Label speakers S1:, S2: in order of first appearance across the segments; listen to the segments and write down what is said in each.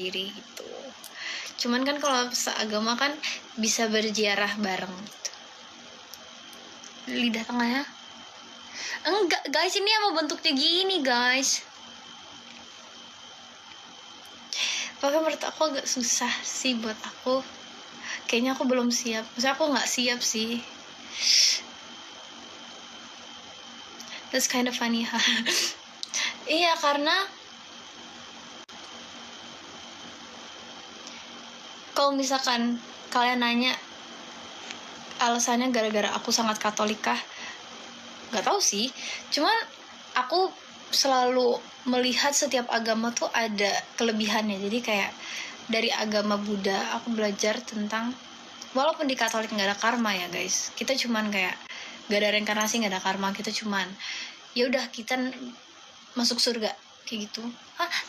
S1: sendiri gitu. Cuman kan kalau seagama kan bisa berziarah bareng gitu. Lidah tengahnya enggak guys, ini apa bentuknya gini guys. Pokoknya menurut aku agak susah sih buat aku. Kayaknya aku belum siap. Maksudnya aku nggak siap sih. That's kind of funny, ha. Iya, karena kalau misalkan kalian nanya alasannya gara-gara aku sangat Katolik kah? Nggak tahu sih. Cuman aku selalu melihat setiap agama tuh ada kelebihannya. Jadi kayak dari agama Buddha aku belajar tentang, walaupun di Katolik nggak ada karma ya guys, kita cuman kayak nggak ada reinkarnasi, nggak ada karma, kita cuman ya udah kita masuk surga kayak gitu.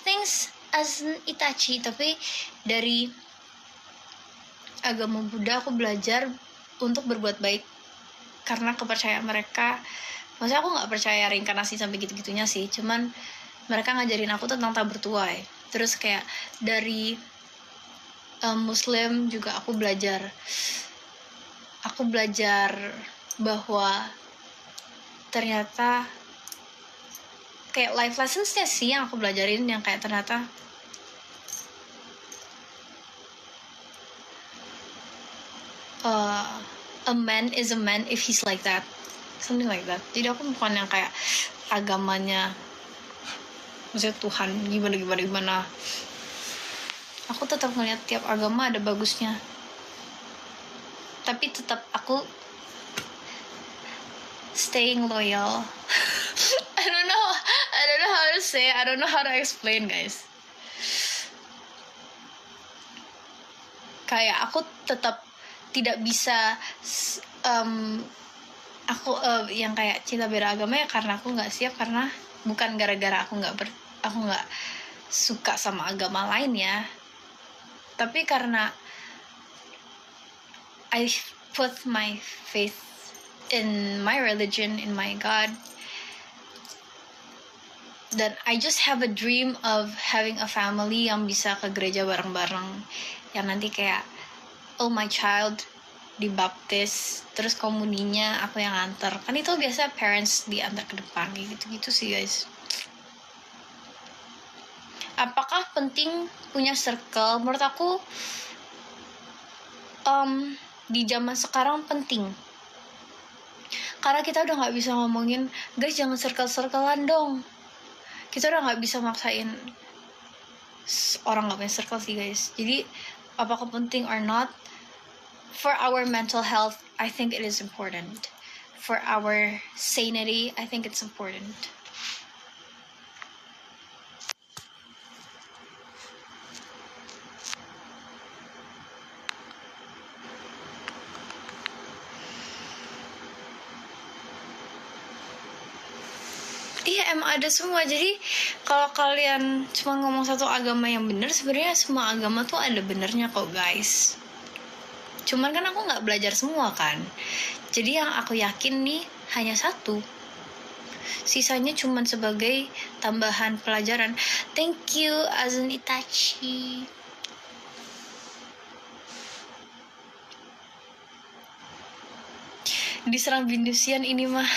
S1: Thanks as Itachi. Tapi dari agama Buddha aku belajar untuk berbuat baik karena kepercayaan mereka. Maksudnya aku nggak percaya reinkarnasi sampai gitu-gitunya sih, cuman mereka ngajarin aku tentang tabur tuai. Terus kayak dari Muslim juga aku belajar bahwa ternyata kayak life lessons-nya sih yang aku belajarin, yang kayak ternyata a man is a man if he's like that, something like that. Jadi aku bukan yang kayak agamanya, maksudnya Tuhan gimana. Aku tetap ngeliat tiap agama ada bagusnya, tapi tetap aku staying loyal. I don't know how to say, I don't know how to explain guys. Kayak aku tetap tidak bisa yang kayak cinta beda agama ya karena aku nggak siap, karena bukan gara-gara aku nggak suka sama agama lain ya, tapi karena I put my faith in my religion, in my God, dan I just have a dream of having a family yang bisa ke gereja bareng-bareng, yang nanti kayak my child dibaptis, terus komuninya aku yang antar. Kan itu biasa parents diantar ke depan kayak gitu-gitu sih guys. Apakah penting punya circle? Menurut aku di zaman sekarang penting, karena kita udah nggak bisa ngomongin guys jangan circle-circlean dong. Kita udah nggak bisa maksain orang nggak punya circle sih guys. Jadi apakah penting or not, for our mental health I think it is important. For our sanity I think it's important. Iya emang ada semua. Jadi kalau kalian cuma ngomong satu agama yang benar, sebenarnya semua agama tuh ada benernya kok guys. Cuman kan aku nggak belajar semua kan, jadi yang aku yakin nih hanya satu, sisanya cuman sebagai tambahan pelajaran. Thank you Azun Itachi. Diserang Bindusian ini mah.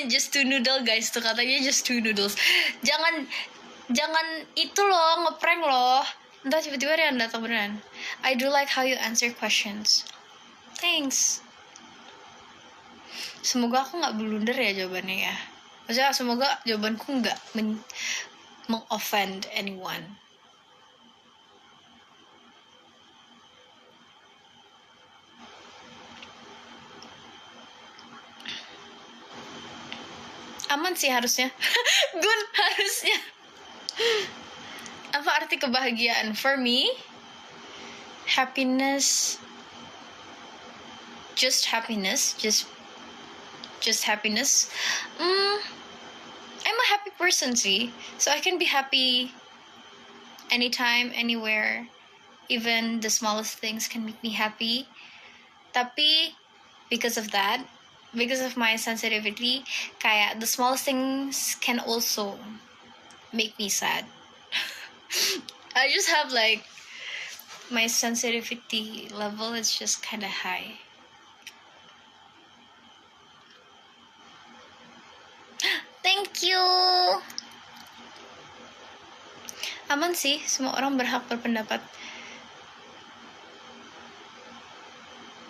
S1: Just 2 noodle guys, tuh katanya just 2 noodles. Jangan itu loh, ngeprank loh. Entah tiba-tiba dia datang beneran. I do like how you answer questions. Thanks. Semoga aku nggak blunder ya jawabannya ya. Maksudnya semoga jawabanku nggak meng-offend anyone. Aman sih harusnya. Gun harusnya. Apa arti kebahagiaan? For me, happiness, just happiness. I'm a happy person sih, so I can be happy anytime, anywhere. Even the smallest things can make me happy. Tapi because of my sensitivity, kayak the smallest things can also make me sad. I just have like my sensitivity level is just kind of high. Thank you. Aman sih, semua orang berhak berpendapat.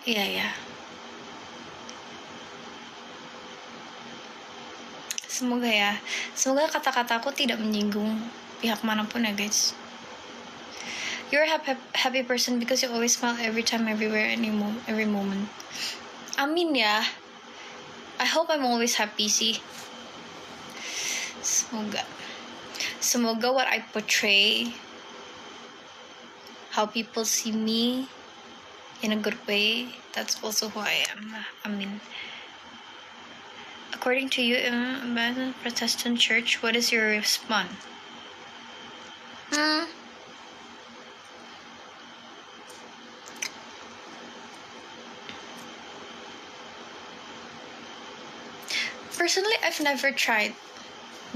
S1: Iya ya. Semoga ya. Semoga kata-kataku tidak menyinggung pihak manapun ya guys. You're a happy person because you always smile every time, everywhere, every moment. Amin ya. I hope I'm always happy sih. Semoga what I portray, how people see me in a good way, that's also who I am. Amin. According to you, in a Protestant church, what is your response? Personally, I've never tried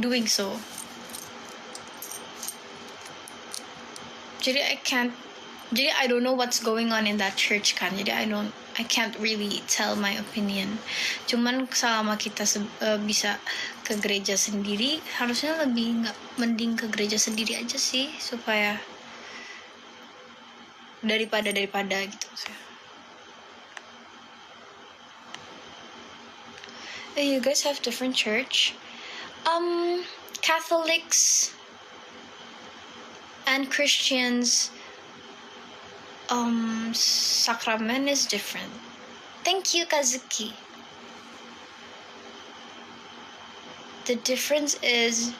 S1: doing so. Jadi I don't know what's going on in that church kan. Jadi I can't really tell my opinion. Cuman selama kita bisa ke gereja sendiri, harusnya lebih mending ke gereja sendiri aja sih, supaya daripada gitu. You guys have different church. Catholics and Christians, sacrament is different. Thank you, Kazuki. The difference is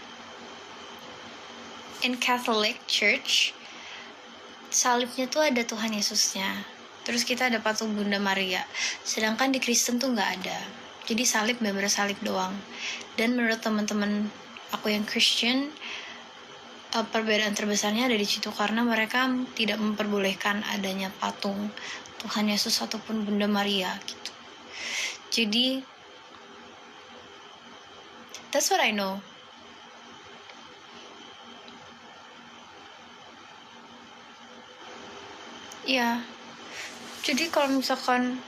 S1: in Catholic Church, salibnya tuh ada Tuhan Yesusnya. Terus kita ada patung Bunda Maria. Sedangkan di Kristen tuh nggak ada. Jadi salib bener-bener salib doang. Dan menurut teman-teman aku yang Christian, perbedaan terbesarnya ada di situ karena mereka tidak memperbolehkan adanya patung Tuhan Yesus ataupun Bunda Maria gitu. Jadi that's what I know. Ya. Jadi kalau misalkan